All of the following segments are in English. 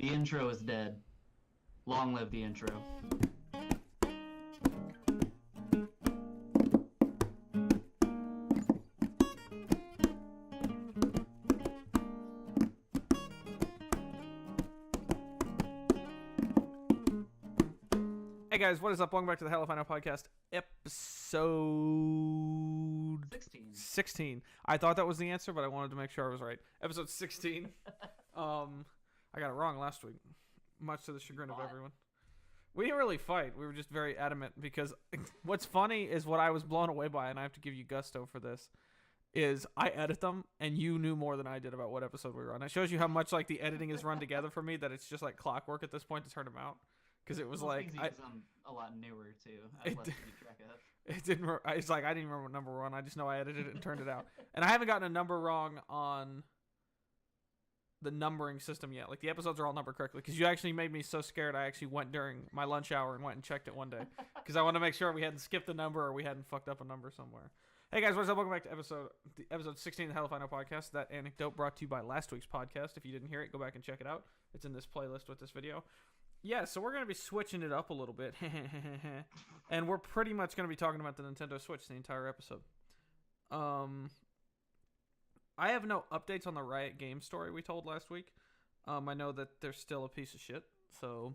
The intro is dead. Long live the intro. Hey guys, what is up? Welcome back to the Hell If I Know podcast, episode 16. I thought that was the answer, but I wanted to make sure I was right. Episode 16. I got it wrong last week, much to the chagrin of everyone. We didn't really fight. We were just very adamant because what's funny is what I was blown away by, and I have to give you gusto for this, is I edit them, and you knew more than I did about what episode we were on. It shows you how much like the editing is run together for me that it's just like clockwork at this point to turn them out. Because it was like I'm a lot newer too. I have less to keep track of. It didn't. It's like I didn't remember what number we're on. I just know I edited it and turned it out, and I haven't gotten a number wrong on the numbering system yet. Like the episodes are all numbered correctly. Because you actually made me so scared. I actually went during my lunch hour and went and checked it one day because I wanted to make sure we hadn't skipped a number or we hadn't fucked up a number somewhere. Hey guys, what's up? Welcome back to episode 16 of the Hell If I Know podcast. That anecdote brought to you by last week's podcast. If you didn't hear it, go back and check it out. It's in this playlist with this video. Yeah, so we're going to be switching it up a little bit. And we're pretty much going to be talking about the Nintendo Switch the entire episode. I have no updates on the Riot Games story we told last week. I know that they're still a piece of shit, so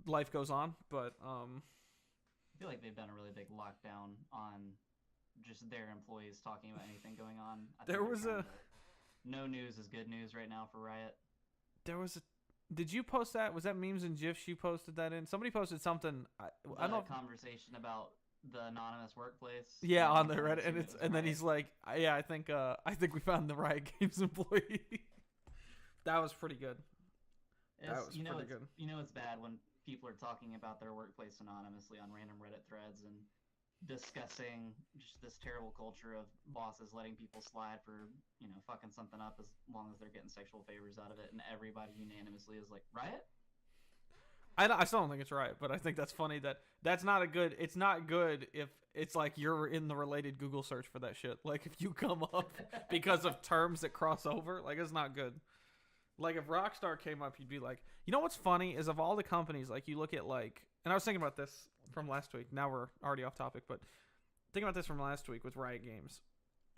life goes on, but I feel like they've done a really big lockdown on just their employees talking about anything going on. There was a... No news is good news right now for Riot. There was a... Did you post that? Was that memes and GIFs you posted that in? Somebody posted something. I don't know. Conversation about the anonymous workplace. Yeah, on the Reddit, and then he's like, "Yeah, I think we found the Riot Games employee." That was pretty good. That was pretty good. You know, it's bad when people are talking about their workplace anonymously on random Reddit threads and discussing just this terrible culture of bosses letting people slide for, you know, fucking something up as long as they're getting sexual favors out of it, and everybody unanimously is like, Riot? I still don't think it's right, but I think that's funny that's not a good... It's not good if it's like you're in the related Google search for that shit. Like, if you come up because of terms that cross over, like, it's not good. Like, if Rockstar came up, you'd be like... You know what's funny is of all the companies, like, you look at, like... And I was thinking about this from last week. Now we're already off topic, but thinking about this from last week with Riot Games.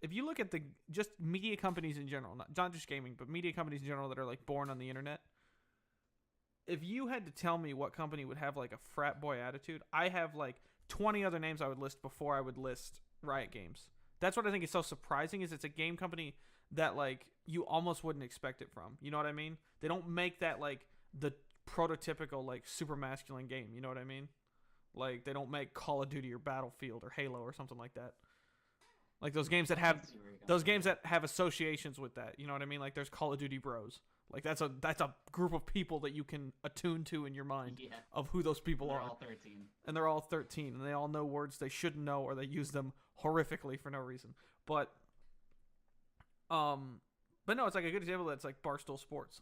If you look at the just media companies in general, not just gaming, but media companies in general that are like born on the internet, if you had to tell me what company would have like a frat boy attitude, I have like 20 other names I would list before I would list Riot Games. That's what I think is so surprising is it's a game company that like you almost wouldn't expect it from. You know what I mean? They don't make that like the prototypical like super masculine game, you know what I mean? Like they don't make Call of Duty or Battlefield or Halo or something like that. Like those games that have associations with that, you know what I mean? Like there's Call of Duty Bros. Like that's a group of people that you can attune to in your mind of who those people are. They're all 13. And they're all 13 and they all know words they shouldn't know or they use them horrifically for no reason. But no, it's like a good example that's like Barstool Sports.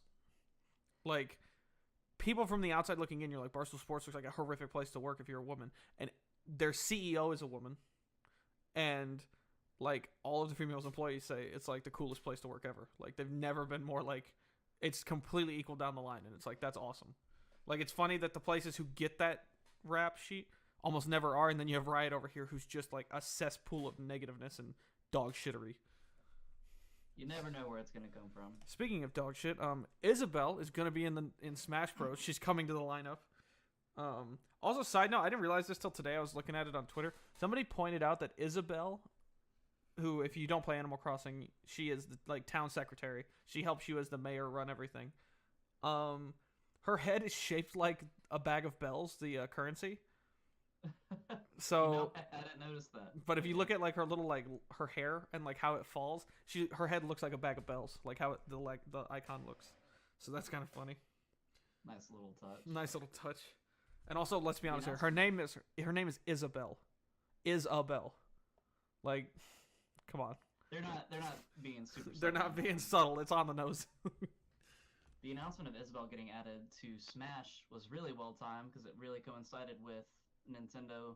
Like people from the outside looking in, you're like, Barstool Sports looks like a horrific place to work if you're a woman. And their CEO is a woman. And, like, all of the female employees say it's, like, the coolest place to work ever. Like, they've never been more, like, it's completely equal down the line. And it's, like, that's awesome. Like, it's funny that the places who get that rap sheet almost never are. And then you have Riot over here who's just, like, a cesspool of negativeness and dog shittery. You never know where it's going to come from. Speaking of dog shit, Isabelle is going to be in Smash Bros. She's coming to the lineup. Also, side note, I didn't realize this till today. I was looking at it on Twitter. Somebody pointed out that Isabelle, who, if you don't play Animal Crossing, she is the like town secretary. She helps you as the mayor run everything. Her head is shaped like a bag of bells, the currency. So I didn't notice that. But if you look at like her little like her hair and like how it falls, her head looks like a bag of bells, like how the icon looks. So that's kind of funny. Nice little touch. And also, let's be honest here. Her name is Isabelle. Isabelle. Like, come on. They're not being super. They're not being subtle. It's on the nose. The announcement of Isabelle getting added to Smash was really well timed because it really coincided with Nintendo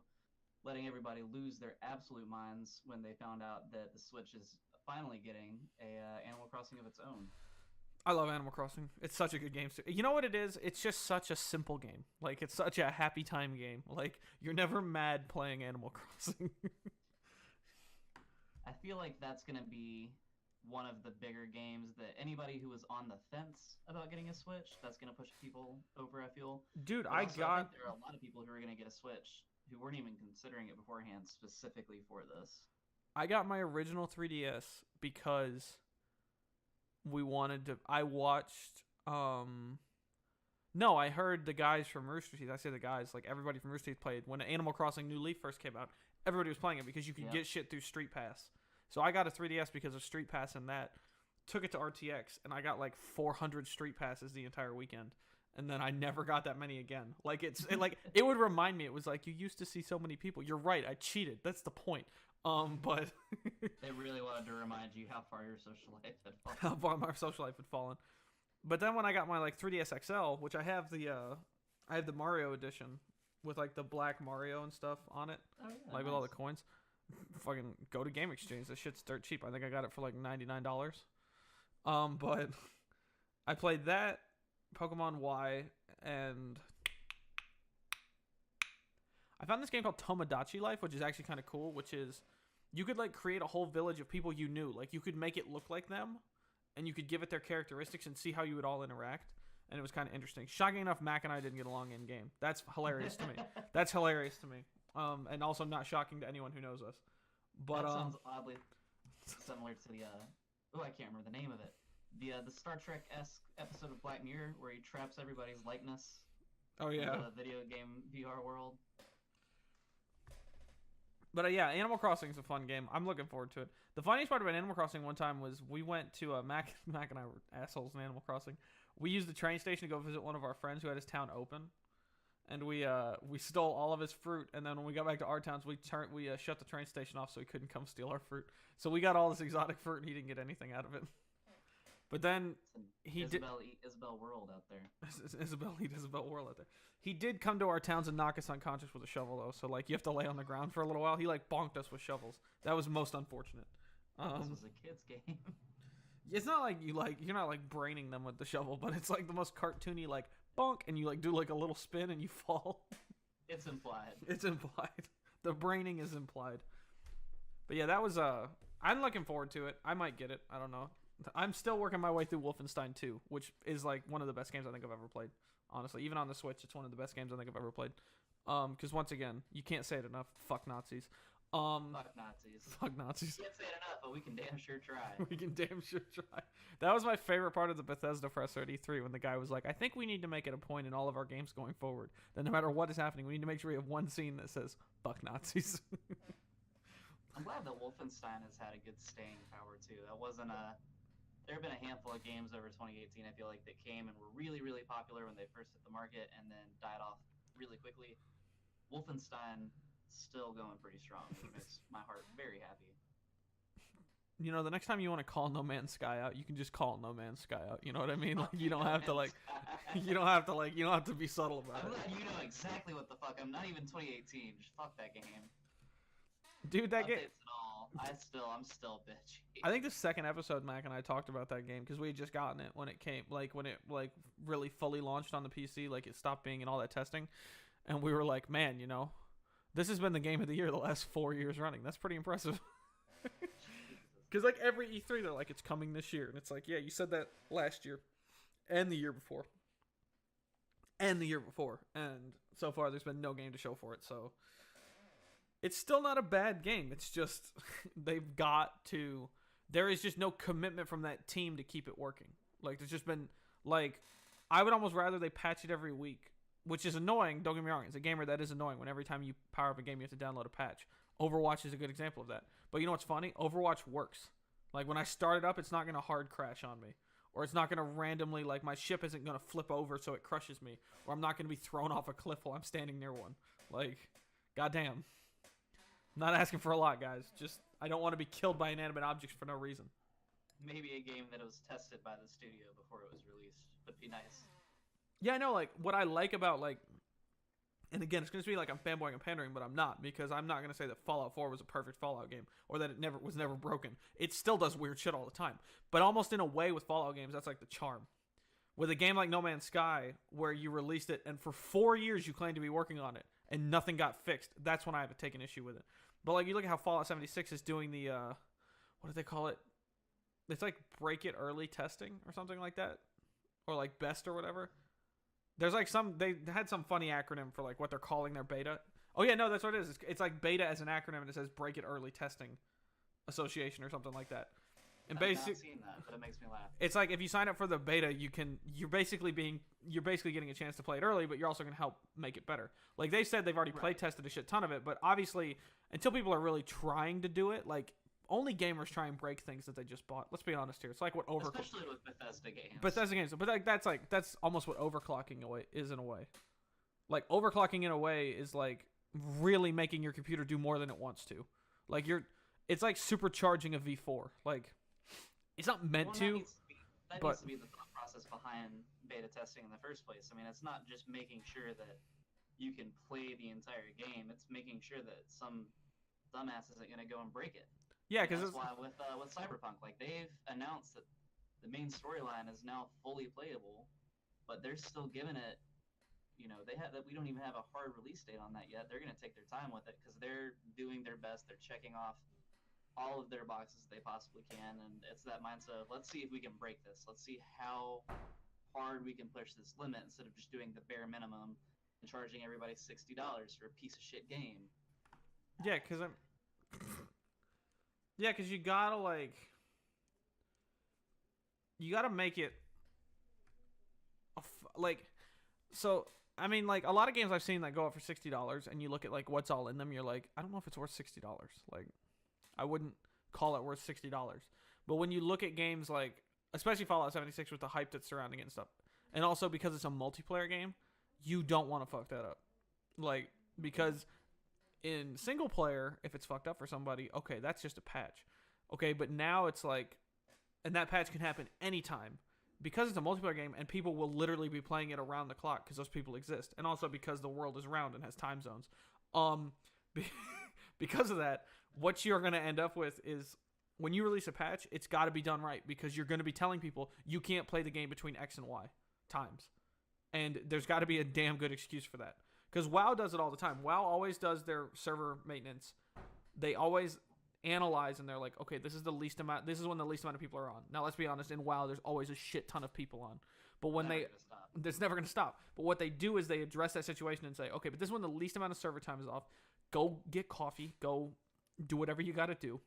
letting everybody lose their absolute minds when they found out that the Switch is finally getting a Animal Crossing of its own. I love Animal Crossing. It's such a good game. You know what it is? It's just such a simple game. Like, it's such a happy time game. Like, you're never mad playing Animal Crossing. I feel like that's going to be one of the bigger games that anybody who was on the fence about getting a Switch, that's going to push people over, I feel. Dude, I think there are a lot of people who are going to get a Switch who weren't even considering it beforehand specifically for this. I got my original 3DS because we wanted to. I watched. No, I heard the guys from Rooster Teeth. I say the guys, like everybody from Rooster Teeth played when Animal Crossing New Leaf first came out. Everybody was playing it because you could get shit through Street Pass. So I got a 3DS because of Street Pass and that. Took it to RTX and I got like 400 Street Passes the entire weekend. And then I never got that many again. Like it would remind me. It was like you used to see so many people. You're right. I cheated. That's the point. But they really wanted to remind you how far your social life had fallen. How far my social life had fallen. But then when I got my like 3DS XL, which I have the Mario edition with like the black Mario and stuff on it, like with all the coins. Fucking go to Game Exchange. This shit's dirt cheap. I think I got it for like $99. But I played that, Pokemon Y, and I found this game called Tomodachi Life, which is actually kind of cool, which is you could like create a whole village of people you knew. Like you could make it look like them and you could give it their characteristics and see how you would all interact. And it was kind of interesting. Shocking enough, Mac and I didn't get along in game. That's hilarious to me. That's hilarious to me. And also not shocking to anyone who knows us. But that sounds oddly similar to the I can't remember the name of it. The Star Trek-esque episode of Black Mirror where he traps everybody's likeness. Oh yeah. In the video game VR world. But yeah, Animal Crossing is a fun game. I'm looking forward to it. The funniest part about Animal Crossing one time was we went to Mac and I were assholes in Animal Crossing. We used the train station to go visit one of our friends who had his town open, and we stole all of his fruit. And then when we got back to our towns, we shut the train station off so he couldn't come steal our fruit. So we got all this exotic fruit, and he didn't get anything out of it. But then he Isabel World out there. Isabel World out there. He did come to our towns and knock us unconscious with a shovel though. So like you have to lay on the ground for a little while. He like bonked us with shovels. That was most unfortunate. This was a kid's game. It's not like you're not like braining them with the shovel, but it's like the most cartoony like bonk, and you like do like a little spin and you fall. It's implied. It's implied. The braining is implied. But yeah, that was I'm looking forward to it. I might get it. I don't know. I'm still working my way through Wolfenstein 2, which is like one of the best games I think I've ever played. Honestly, even on the Switch, it's one of the best games I think I've ever played. Because once again, you can't say it enough. Fuck Nazis. Fuck Nazis. Fuck Nazis. We can't say it enough, but we can damn sure try. We can damn sure try. That was my favorite part of the Bethesda presser at E3 when the guy was like, I think we need to make it a point in all of our games going forward that no matter what is happening, we need to make sure we have one scene that says, fuck Nazis. I'm glad that Wolfenstein has had a good staying power, too. That wasn't a... There have been a handful of games over 2018, I feel like, that came and were really, really popular when they first hit the market and then died off really quickly. Wolfenstein still going pretty strong, which makes my heart very happy. You know, the next time you want to call No Man's Sky out, you can just call No Man's Sky out. You know what I mean? Like you don't have to you don't have to be subtle about it. I'm glad you know exactly what the fuck. I'm not even 2018. Just fuck that game. Dude, that game. I'm still bitchy. I think the second episode, Mac and I talked about that game because we had just gotten it when it came, like when it like really fully launched on the PC, like it stopped being in all that testing, and we were like, man, you know, this has been the game of the year the last 4 years running. That's pretty impressive. Because like every E3, they're like, it's coming this year, and it's like, yeah, you said that last year, and the year before, and the year before, and so far there's been no game to show for it, so. It's still not a bad game. It's just they've got to. There is just no commitment from that team to keep it working. Like there's just been like, I would almost rather they patch it every week, which is annoying. Don't get me wrong. It's a gamer that is annoying when every time you power up a game you have to download a patch. Overwatch is a good example of that. But you know what's funny? Overwatch works. Like when I start it up, it's not gonna hard crash on me, or it's not gonna randomly like my ship isn't gonna flip over so it crushes me, or I'm not gonna be thrown off a cliff while I'm standing near one. Like, goddamn. Not asking for a lot, guys. Just, I don't want to be killed by inanimate objects for no reason. Maybe a game that was tested by the studio before it was released would be nice. Yeah, I know, like, what I like about, like, And again, it's going to be like I'm fanboying and pandering, but I'm not, because I'm not going to say that Fallout 4 was a perfect Fallout game or that it was never broken. It still does weird shit all the time. But almost in a way with Fallout games, that's like the charm. With a game like No Man's Sky, where you released it and for 4 years you claimed to be working on it and nothing got fixed, that's when I have taken issue with it. But like you look at how Fallout 76 is doing the, what do they call it? It's like break it early testing or something like that. Or like best or whatever. There's like they had some funny acronym for like what they're calling their beta. Oh yeah, no, that's what it is. It's like beta as an acronym, and it says Break It Early Testing Association or something like that. And basically, I've not seen that, but it makes me laugh. It's like if you sign up for the beta, you're basically getting a chance to play it early, but you're also going to help make it better. Like they said, they've already play tested a shit ton of it, but obviously until people are really trying to do it, like only gamers try and break things that they just bought. Let's be honest here. It's like what especially with Bethesda games. Bethesda games, but that's almost what overclocking is in a way. Like overclocking in a way is like really making your computer do more than it wants to. Like it's like supercharging a V4. Like it's not meant to. That needs to be the thought process behind beta testing in the first place. I mean, it's not just making sure that you can play the entire game. It's making sure that some dumbass isn't going to go and break it. Yeah, because that's why with Cyberpunk, like they've announced that the main storyline is now fully playable, but they're still giving it. You know, we don't even have a hard release date on that yet. They're going to take their time with it because they're doing their best. They're checking off all of their boxes they possibly can, and it's that mindset of let's see if we can break this. Let's see how hard we can push this limit instead of just doing the bare minimum and charging everybody $60 for a piece of shit game. Yeah, because you gotta make it so. I mean, like a lot of games I've seen that go up for $60, and you look at like what's all in them, you're like, I don't know if it's worth $60. Like, I wouldn't call it worth $60. But when you look at games like, especially Fallout 76 with the hype that's surrounding it and stuff, and also because it's a multiplayer game, you don't want to fuck that up. Like, because in single player, if it's fucked up for somebody, okay, that's just a patch. Okay, but now it's like, and that patch can happen anytime. Because it's a multiplayer game and people will literally be playing it around the clock because those people exist. And also because the world is round and has time zones. Because of that, what you're going to end up with is when you release a patch, it's got to be done right because you're going to be telling people you can't play the game between X and Y times. And there's got to be a damn good excuse for that. Because WoW does it all the time. WoW always does their server maintenance. They always analyze and they're like, okay, this is when the least amount of people are on. Now let's be honest, in WoW there's always a shit ton of people on. But when it's never going to stop. But what they do is they address that situation and say, okay, but this is when the least amount of server time is off. Go get coffee, go do whatever you got to do.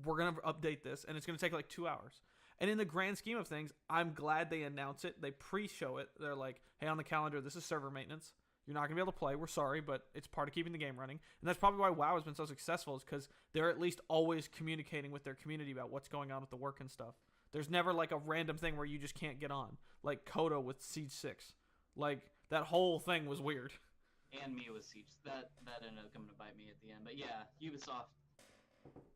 We're going to update this and it's going to take like 2 hours. And in the grand scheme of things, I'm glad they announce it. They pre-show it. They're like, hey, on the calendar, this is server maintenance. You're not going to be able to play. We're sorry, but it's part of keeping the game running. And that's probably why WoW has been so successful, is because they're at least always communicating with their community about what's going on with the work and stuff. There's never like a random thing where you just can't get on. Like Coda with Siege 6. Like, that whole thing was weird. And me with Siege. That ended up coming to bite me at the end. But yeah, Ubisoft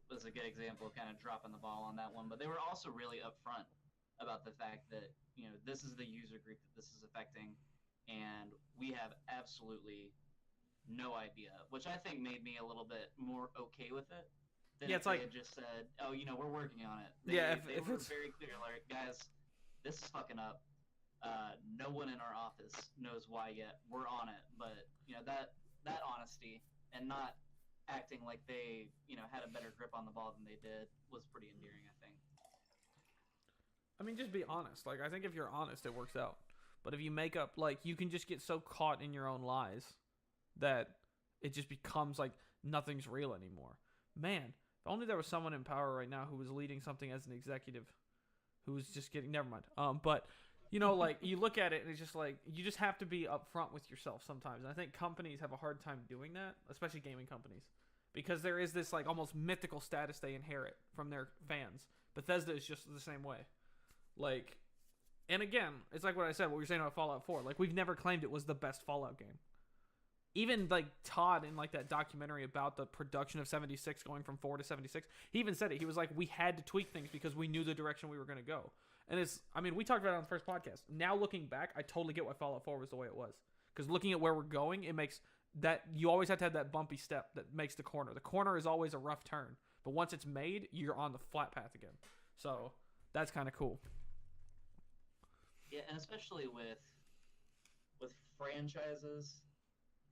was a good example of kind of dropping the ball on that one. But they were also really upfront about the fact that, you know, this is the user group that this is affecting. And we have absolutely no idea, which I think made me a little bit more okay with it. Than if they had just said, oh, you know, we're working on it. They were very clear, like, guys, this is fucking up. No one in our office knows why yet. We're on it. But, you know, that honesty and not acting like they, you know, had a better grip on the ball than they did was pretty endearing, I think. I mean, just be honest. Like, I think if you're honest, it works out. But if you make up, like, you can just get so caught in your own lies that it just becomes like nothing's real anymore. Man, if only there was someone in power right now who was leading something as an executive who was just getting, never mind. But, you know, like, you look at it and it's just like, you just have to be upfront with yourself sometimes. And I think companies have a hard time doing that, especially gaming companies, because there is this, like, almost mythical status they inherit from their fans. Bethesda is just the same way. Like, and again, it's like what I said, what we were saying about Fallout 4. Like, we've never claimed it was the best Fallout game. Even, like, Todd in, like, that documentary about the production of 76 going from 4 to 76, he even said it. He was like, we had to tweak things because we knew the direction we were going to go. And it's, I mean, we talked about it on the first podcast. Now, looking back, I totally get why Fallout 4 was the way it was. Because looking at where we're going, it makes that you always have to have that bumpy step that makes the corner. The corner is always a rough turn, but once it's made, you're on the flat path again. So that's kind of cool. Yeah, and especially with franchises,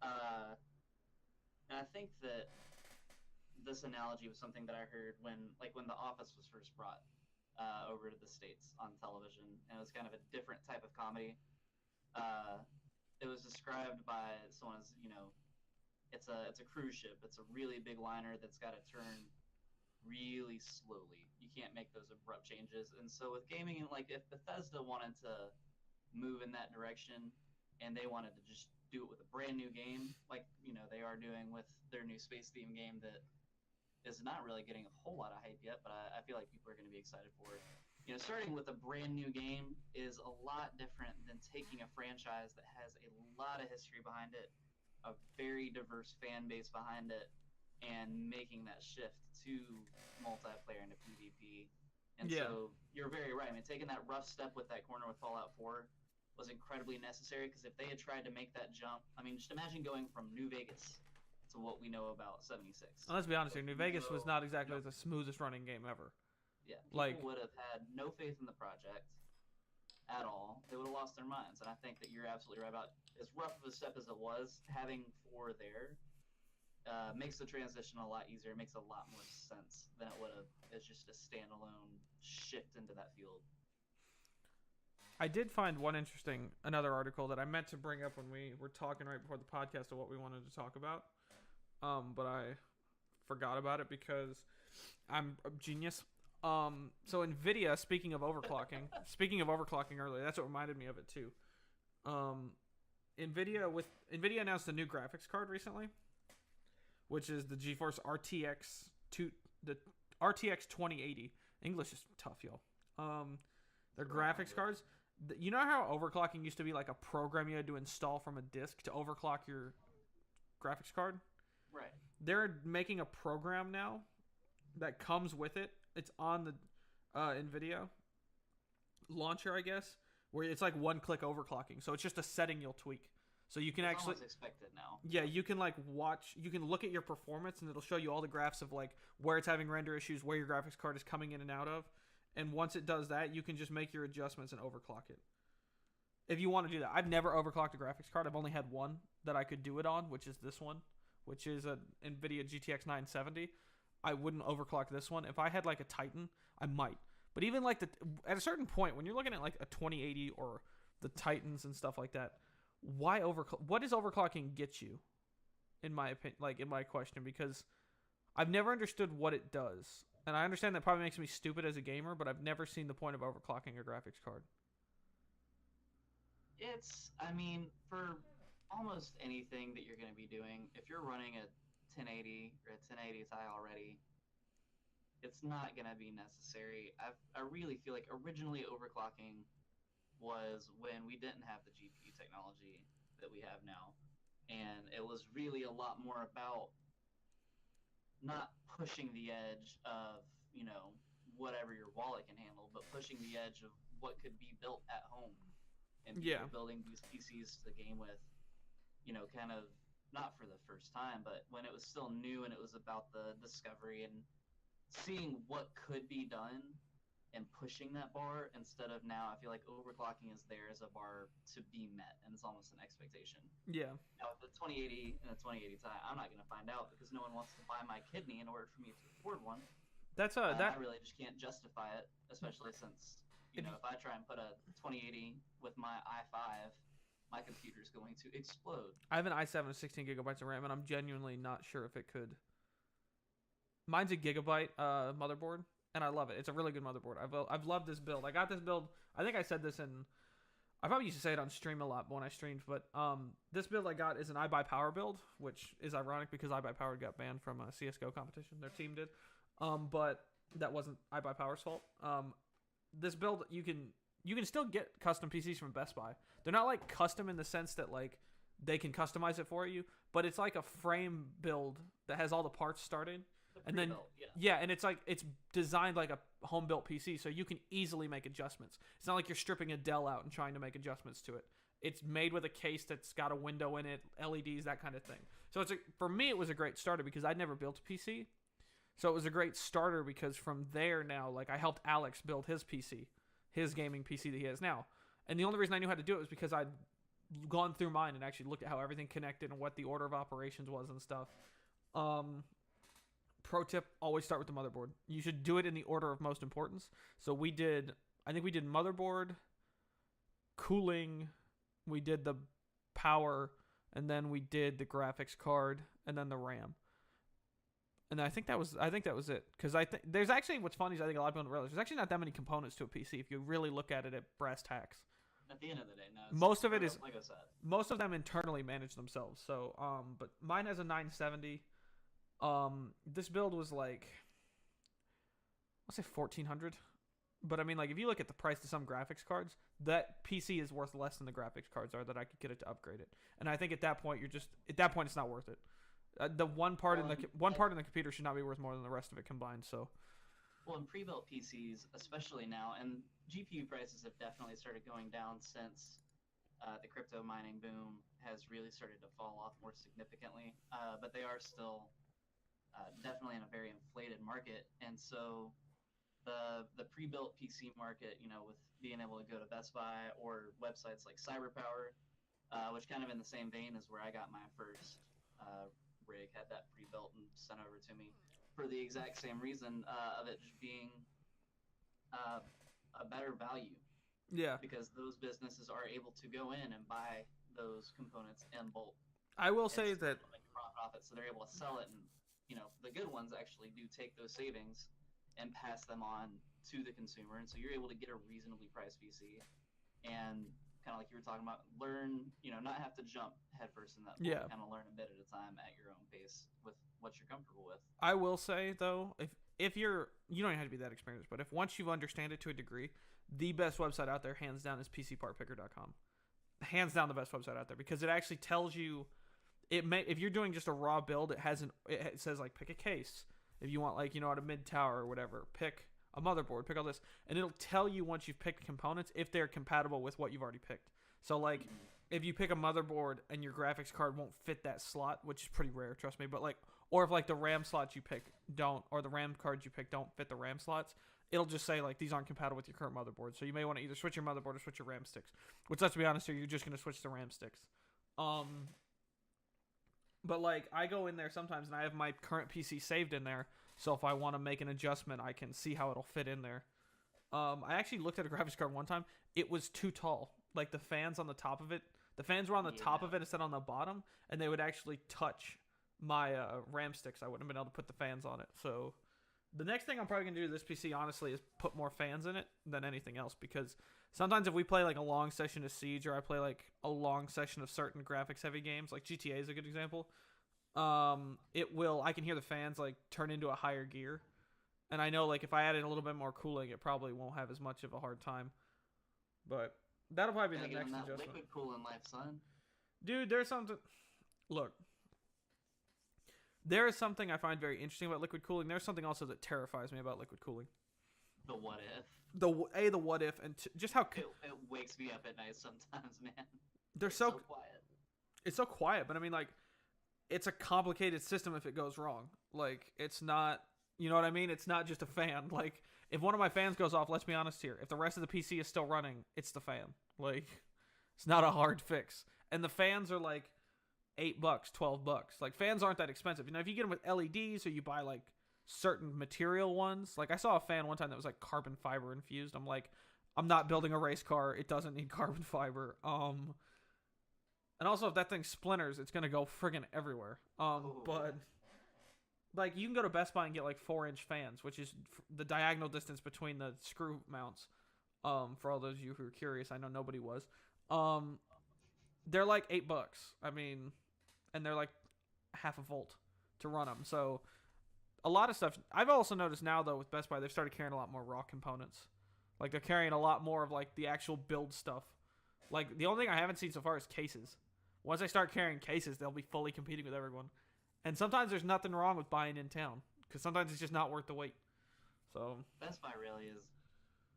and I think that this analogy was something that I heard when The Office was first brought over to the States on television, and it was kind of a different type of comedy. Uh, it was described by someone as, it's a cruise ship. It's a really big liner that's got to turn really slowly. You can't make those abrupt changes. And so with gaming, like if Bethesda wanted to move in that direction and they wanted to just do it with a brand new game, like they are doing with their new space theme game that is not really getting a whole lot of hype yet, but I feel like people are going to be excited for it. Starting with a brand new game is a lot different than taking a franchise that has a lot of history behind it, a very diverse fan base behind it, and making that shift to multiplayer into PvP. And so you're very right. I mean, taking that rough step with that corner with Fallout 4 was incredibly necessary, because if they had tried to make that jump, I mean, just imagine going from New Vegas to what we know about 76. Well, let's be honest here. New Vegas was not exactly the smoothest running game ever. Yeah, people would have had no faith in the project at all. They would have lost their minds. And I think that you're absolutely right about, as rough of a step as it was, having 4 there makes the transition a lot easier. It makes a lot more sense than it would have as just a standalone shift into that field. I did find another article that I meant to bring up when we were talking right before the podcast of what we wanted to talk about. But I forgot about it because I'm a genius. So NVIDIA, speaking of overclocking earlier, that's what reminded me of it too. NVIDIA announced a new graphics card recently, which is the GeForce the RTX 2080. English is tough, y'all. Their graphics cards. You know how overclocking used to be like a program you had to install from a disk to overclock your graphics card? Right. They're making a program now that comes with it. It's on the NVIDIA launcher, I guess, where it's like one-click overclocking. So it's just a setting you'll tweak. So you can it's actually expect it now. Yeah, you can you can look at your performance, and it'll show you all the graphs of like where it's having render issues, where your graphics card is coming in and out of. And once it does that, you can just make your adjustments and overclock it. If you want to do that. I've never overclocked a graphics card. I've only had one that I could do it on, which is this one, which is a NVIDIA GTX 970. I wouldn't overclock this one. If I had like a Titan, I might. But even like at a certain point, when you're looking at like a 2080 or the Titans and stuff like that, why overclock? What does overclocking get you? In my opinion, in my question, because I've never understood what it does. And I understand that probably makes me stupid as a gamer, but I've never seen the point of overclocking a graphics card. I mean, for almost anything that you're going to be doing, if you're running a 1080 or a 1080 Ti already, it's not going to be necessary. I really feel like originally overclocking was when we didn't have the GPU technology that we have now. And it was really a lot more about not pushing the edge of, whatever your wallet can handle, but pushing the edge of what could be built at home. And building these PCs to game with, kind of not for the first time, but when it was still new and it was about the discovery and seeing what could be done and pushing that bar, instead of now I feel like overclocking is there as a bar to be met, and it's almost an expectation. Yeah. Now with the 2080 and the 2080 Ti, I'm not going to find out because no one wants to buy my kidney in order for me to afford one. I really just can't justify it, especially since if I try and put a 2080 with my i5, my computer's going to explode. I have an i7 with 16 gigabytes of RAM, and I'm genuinely not sure if it could. Mine's a gigabyte motherboard, and I love it. It's a really good motherboard. I've loved this build. I got this build. I think I said this I probably used to say it on stream a lot when I streamed, but this build I got is an iBuyPower build, which is ironic because iBuyPower got banned from a CSGO competition. Their team did. But that wasn't iBuyPower's fault. This build, you can still get custom PCs from Best Buy. They're not like custom in the sense that like they can customize it for you, but it's like a frame build that has all the parts started. And then and it's designed like a home built PC, so you can easily make adjustments. It's not like you're stripping a Dell out and trying to make adjustments to it. It's made with a case that's got a window in it, LEDs, that kind of thing. So for me, it was a great starter because I'd never built a PC. So it was a great starter because from there now, like I helped Alex build his PC, his gaming PC that he has now. And the only reason I knew how to do it was because I'd gone through mine and actually looked at how everything connected and what the order of operations was and stuff. Pro tip, always start with the motherboard. You should do it in the order of most importance. So I think we did motherboard, cooling, we did the power, and then we did the graphics card, and then the RAM. And I think that was it. Because I think there's actually, what's funny is I think a lot of people don't realize there's actually not that many components to a PC if you really look at it at brass tacks. At the end of the day, no. Most of it is like I said. Most of them internally manage themselves. So but mine has a 970. This build was like, I'll say 1400. But I mean, like if you look at the price of some graphics cards, that PC is worth less than the graphics cards are that I could get it to upgrade it. And I think at that point it's not worth it. The one part in the computer should not be worth more than the rest of it combined. So. Well, in pre-built PCs, especially now, and GPU prices have definitely started going down since the crypto mining boom has really started to fall off more significantly. But they are still definitely in a very inflated market, and so the pre-built PC market, with being able to go to Best Buy or websites like CyberPower, which kind of in the same vein as where I got my first rig, had that pre-built and sent over to me for the exact same reason of it just being a better value. Yeah. Because those businesses are able to go in and buy those components in bulk. I will say that make profit, so they're able to sell it, and the good ones actually do take those savings and pass them on to the consumer, and so you're able to get a reasonably priced PC and kind of like you were talking about, learn, not have to jump headfirst in that. Yeah. Kind of learn a bit at a time at your own pace with what you're comfortable with. I will say though, if you don't have to be that experienced, but if once you understand it to a degree, the best website out there, hands down, is PCPartPicker.com. Hands down, the best website out there because it actually tells you. If you're doing just a raw build, it says like pick a case. If you want like at a mid tower or whatever, pick a motherboard, pick all this, and it'll tell you once you've picked components if they're compatible with what you've already picked. So like if you pick a motherboard and your graphics card won't fit that slot, which is pretty rare, trust me, but like, or if like the RAM slots you pick don't, or the RAM cards you pick don't fit the RAM slots, it'll just say like these aren't compatible with your current motherboard. So you may want to either switch your motherboard or switch your RAM sticks. Which, let's be honest here, you're just gonna switch the RAM sticks. But like I go in there sometimes and I have my current PC saved in there, so if I want to make an adjustment, I can see how it'll fit in there. I actually looked at a graphics card one time. It was too tall. Like the fans on the top of it, the fans were on the top of it instead on the bottom, and they would actually touch my RAM sticks. I wouldn't have been able to put the fans on it. So the next thing I'm probably gonna do to this PC, honestly, is put more fans in it than anything else, because sometimes if we play like a long session of Siege, or I play like a long session of certain graphics heavy games, like GTA is a good example, I can hear the fans like turn into a higher gear, and I know like if I added a little bit more cooling, it probably won't have as much of a hard time. But that'll probably be the next adjustment. Liquid cooling life, son. Dude, there's something. Look, there is something I find very interesting about liquid cooling. There's something also that terrifies me about liquid cooling. The what if. The what if, and just how it wakes me up at night sometimes, man. They're so quiet. It's so quiet, but I mean, like, it's a complicated system if it goes wrong. Like, it's not, you know what I mean? It's not just a fan. Like, if one of my fans goes off, let's be honest here, if the rest of the PC is still running, it's the fan. Like, it's not a hard fix. And the fans are like $8, $12. Like, fans aren't that expensive. You know, if you get them with LEDs or you buy like certain material ones, like I saw a fan one time that was like carbon fiber infused. I'm like, I'm not building a race car. It doesn't need carbon fiber. And also, if that thing splinters, it's gonna go friggin' everywhere. But like, you can go to Best Buy and get like 4-inch fans, which is the diagonal distance between the screw mounts. For all those of you who are curious, I know nobody was. They're like $8. I mean, and they're like half a volt to run them. So a lot of stuff. I've also noticed now though with Best Buy, they've started carrying a lot more raw components. Like they're carrying a lot more of like the actual build stuff. Like the only thing I haven't seen so far is cases. Once I start carrying cases, they'll be fully competing with everyone. And sometimes there's nothing wrong with buying in town, because sometimes it's just not worth the wait. So Best Buy really is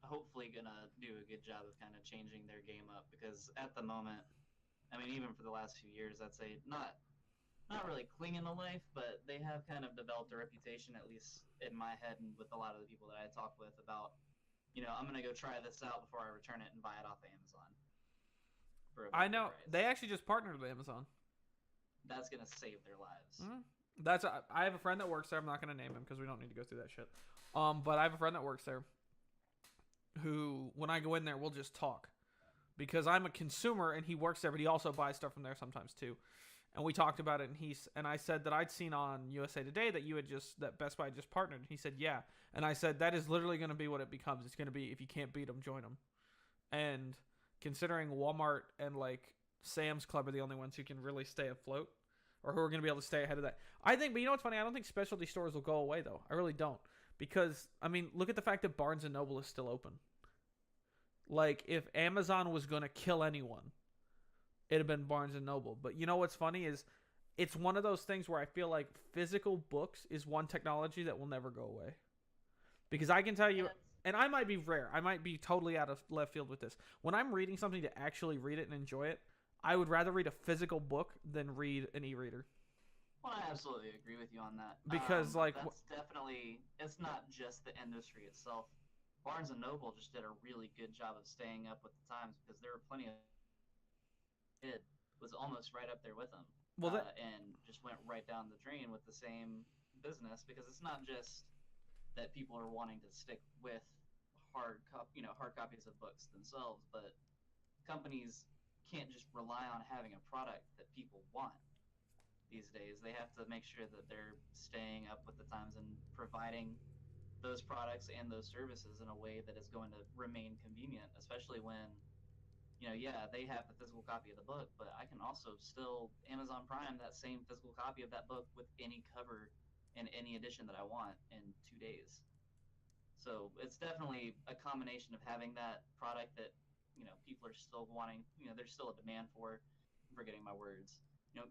hopefully gonna do a good job of kind of changing their game up, because at the moment, I mean, even for the last few years, I'd say not really clinging to life, but they have kind of developed a reputation, at least in my head and with a lot of the people that I talk with, about, I'm gonna go try this out before I return it and buy it off Amazon for a I better know price. they actually just partnered with Amazon. That's gonna save their lives. I have a friend that works there. I'm not gonna name him because we don't need to go through that shit. But I have a friend that works there who, when I go in there, we'll just talk because I'm a consumer and he works there, but he also buys stuff from there sometimes too. And we talked about it, and I said that I'd seen on USA Today that Best Buy had just partnered. And he said, yeah. And I said, that is literally going to be what it becomes. It's going to be, if you can't beat them, join them. And considering Walmart and like Sam's Club are the only ones who can really stay afloat, or who are going to be able to stay ahead of that. I think, but you know what's funny? I don't think specialty stores will go away though. I really don't, because I mean, look at the fact that Barnes and Noble is still open. Like, if Amazon was going to kill anyone, it'd have been Barnes and Noble. But you know what's funny is, it's one of those things where I feel like physical books is one technology that will never go away. Because I can tell you, and I might be rare, I might be totally out of left field with this. When I'm reading something to actually read it and enjoy it, I would rather read a physical book than read an e-reader. Well, I absolutely agree with you on that. Because that's definitely, it's not just the industry itself. Barnes and Noble just did a really good job of staying up with the times, because there were plenty of it was almost right up there with them. Well, and just went right down the drain with the same business, because it's not just that people are wanting to stick with hard copies of books themselves, but companies can't just rely on having a product that people want these days. They have to make sure that they're staying up with the times and providing those products and those services in a way that is going to remain convenient, especially when, they have the physical copy of the book, but I can also still Amazon Prime that same physical copy of that book with any cover and any edition that I want in 2 days. So it's definitely a combination of having that product that, people are still wanting, there's still a demand for. I'm forgetting my words.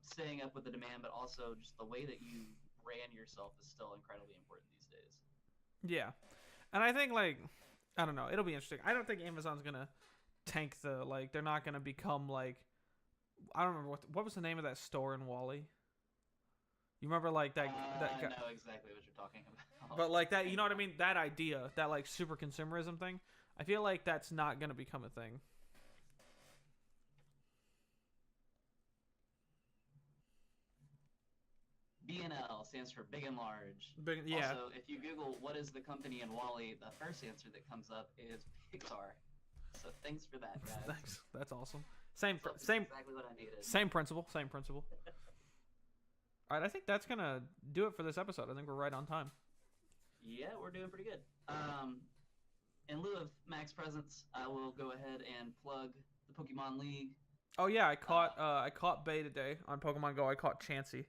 Staying up with the demand, but also just the way that you brand yourself is still incredibly important these days. Yeah. And I think, I don't know, it'll be interesting. I don't think Amazon's going to tank they're not going to become I don't remember what was the name of that store in Wally? You remember that guy? I know exactly what you're talking about. But that, you know what I mean? That idea, that super consumerism thing, I feel like that's not going to become a thing. BNL stands for Big and Large. Yeah. Also, if you Google what is the company in Wally, the first answer that comes up is Pixar. So thanks for that, guys. Thanks. That's awesome. Same. Exactly what I needed. Same principle. All right, I think that's gonna do it for this episode. I think we're right on time. Yeah, we're doing pretty good. In lieu of Max presence, I will go ahead and plug the Pokemon League. Oh yeah, I caught Bay today on Pokemon Go. I caught Chansey.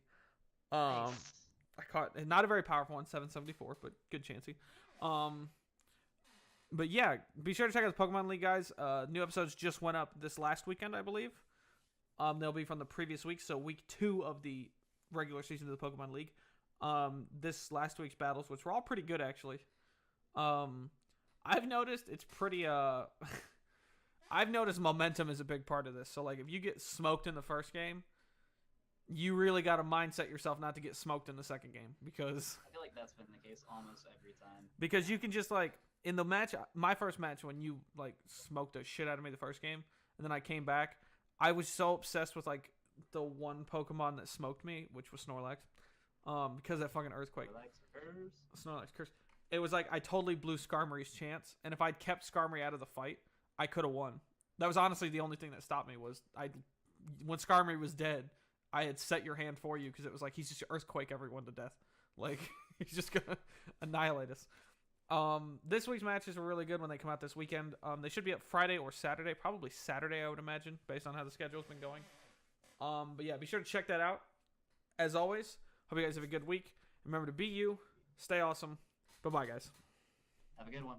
Nice. I caught not a very powerful one, 774, but good Chansey. But yeah, be sure to check out the Pokemon League, guys. New episodes just went up this last weekend, I believe. They'll be from the previous week, so week 2 of the regular season of the Pokemon League. This last week's battles, which were all pretty good, actually. I've noticed it's pretty. I've noticed momentum is a big part of this. So if you get smoked in the first game, you really got to mindset yourself not to get smoked in the second game, because I feel like that's been the case almost every time. Because you can just in the match, my first match, when you smoked the shit out of me the first game, and then I came back, I was so obsessed with the one Pokemon that smoked me, which was Snorlax, because of that fucking earthquake. Snorlax curse. It was I totally blew Skarmory's chance, and if I'd kept Skarmory out of the fight, I could have won. That was honestly the only thing that stopped me, was when Skarmory was dead, I had set your hand for you, because it was he's just earthquake everyone to death. He's just gonna annihilate us. This week's matches were really good when they come out this weekend. They should be up Friday or Saturday, probably Saturday, I would imagine, based on how the schedule's been going. But yeah, be sure to check that out. As always, hope you guys have a good week. Remember to be you, stay awesome. Bye-bye, guys. Have a good one.